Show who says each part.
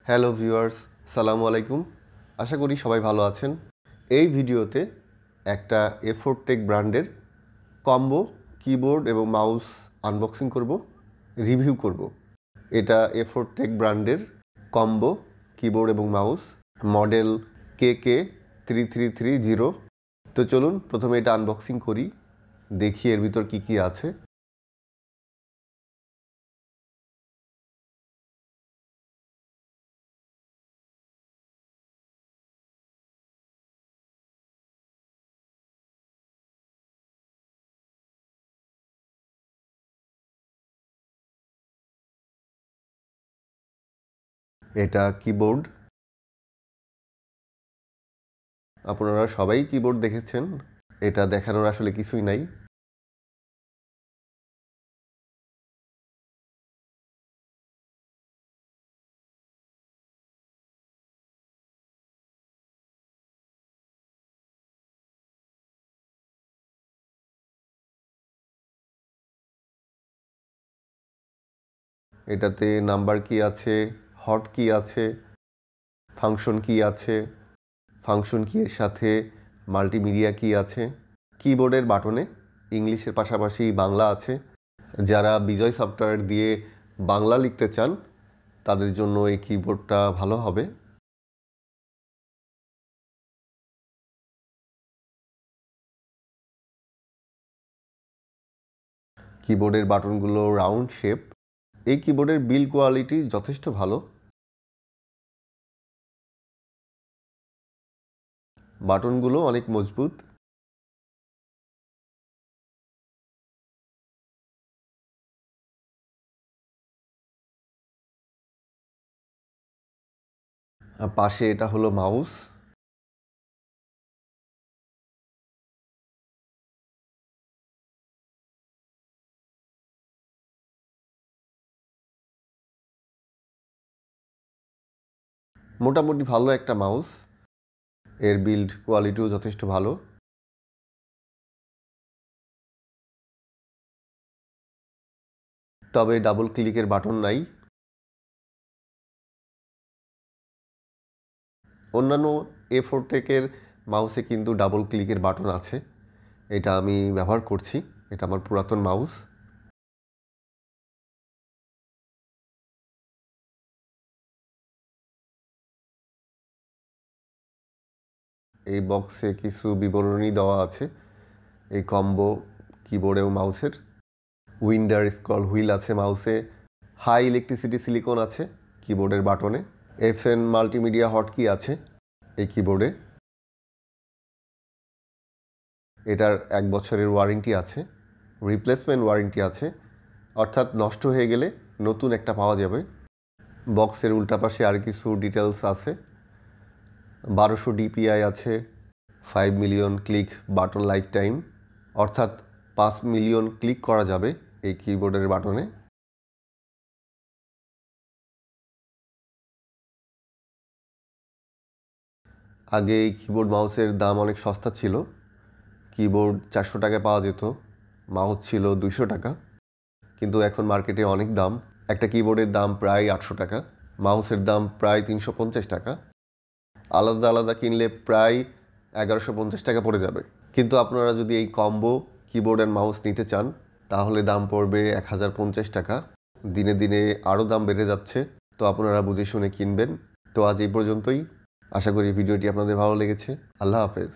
Speaker 1: Hello viewers, সালামু আলাইকুম। আশা করি সবাই ভালো আছেন। এই ভিডিওতে একটা A4Tech ব্র্যান্ডের কম্বো কিবোর্ড এবং মাউস আনবক্সিং করব, রিভিউ করব। এটা A4Tech ব্র্যান্ডের কম্বো কিবোর্ড এবং মাউস, মডেল KK-3330। তো চলুন প্রথমে এটা আনবক্সিং করি, দেখি এর ভিতর কি কি আছে। এটা কিবোর্ড। আপনারা সবাই কিবোর্ড দেখেছেন, এটা দেখানোর আসলে কিছুই নাই। এটাতে নাম্বার কি আছে, হট কি আছে, ফাংশন কি আছে, ফাংশন কি এর সাথে মাল্টিমিডিয়া কি আছে। কিবোর্ডের বাটনে ইংলিশের পাশাপাশি বাংলা আছে। যারা বিজয় সফটওয়্যার দিয়ে বাংলা লিখতে চান তাদের জন্য এই কিবোর্ডটা ভালো হবে। কিবোর্ডের বাটনগুলো রাউন্ড শেপ। এই কিবোর্ডের বিল্ড কোয়ালিটি যথেষ্ট ভালো। বাটনগুলো অনেক মজবুত। পাশে এটা হলো মাউস। মোটামুটি ভালো একটা মাউস, এর বিল্ড কোয়ালিটিও যথেষ্ট ভালো। তবে ডাবল ক্লিকের বাটন নাই। অন্যান্য A4Tech মাউসে কিন্তু ডাবল ক্লিকের বাটন আছে, এটা আমি ব্যবহার করছি, এটা আমার পুরাতন মাউস। এই বক্সে কিছু বিবরণী দেওয়া আছে এই কম্বো কিবোর্ড এবং মাউসের। উইন্ডার স্ক্রল হুইল আছে মাউসে, হাই ইলেকট্রিসিটি সিলিকন আছে কিবোর্ডের বাটনে, FN মাল্টিমিডিয়া হটকি আছে এই কিবোর্ডে। এটার 1 বছরের ওয়ারেন্টি আছে, রিপ্লেসমেন্ট ওয়ারেন্টি আছে, অর্থাৎ নষ্ট হয়ে গেলে নতুন একটা পাওয়া যাবে। বক্সের উল্টা পাশে আর কিছু ডিটেলস আছে। 1200 DPI আছে, 5 million click button life time, অর্থাৎ 5 মিলিয়ন ক্লিক করা যাবে এই কিবোর্ডের বাটনে। আগে এই কিবোর্ড মাউসের দাম অনেক সস্তা ছিল, কিবোর্ড 400 টাকায় পাওয়া যেত, মাউস ছিল 200 টাকা। কিন্তু এখন মার্কেটে অনেক দাম। একটা কিবোর্ডের দাম প্রায় 800 টাকা, মাউসের দাম প্রায় 350 টাকা। আলাদা আলাদা কিনলে প্রায় 1150 টাকা পড়ে যাবে। কিন্তু আপনারা যদি এই কম্বো কিবোর্ড অ্যান্ড মাউস নিতে চান তাহলে দাম পড়বে 1050 টাকা। দিনে দিনে আরও দাম বেড়ে যাচ্ছে, তো আপনারা বুঝে শুনে কিনবেন। তো আজ এই পর্যন্তই। আশা করি ভিডিওটি আপনাদের ভালো লেগেছে। আল্লাহ হাফেজ।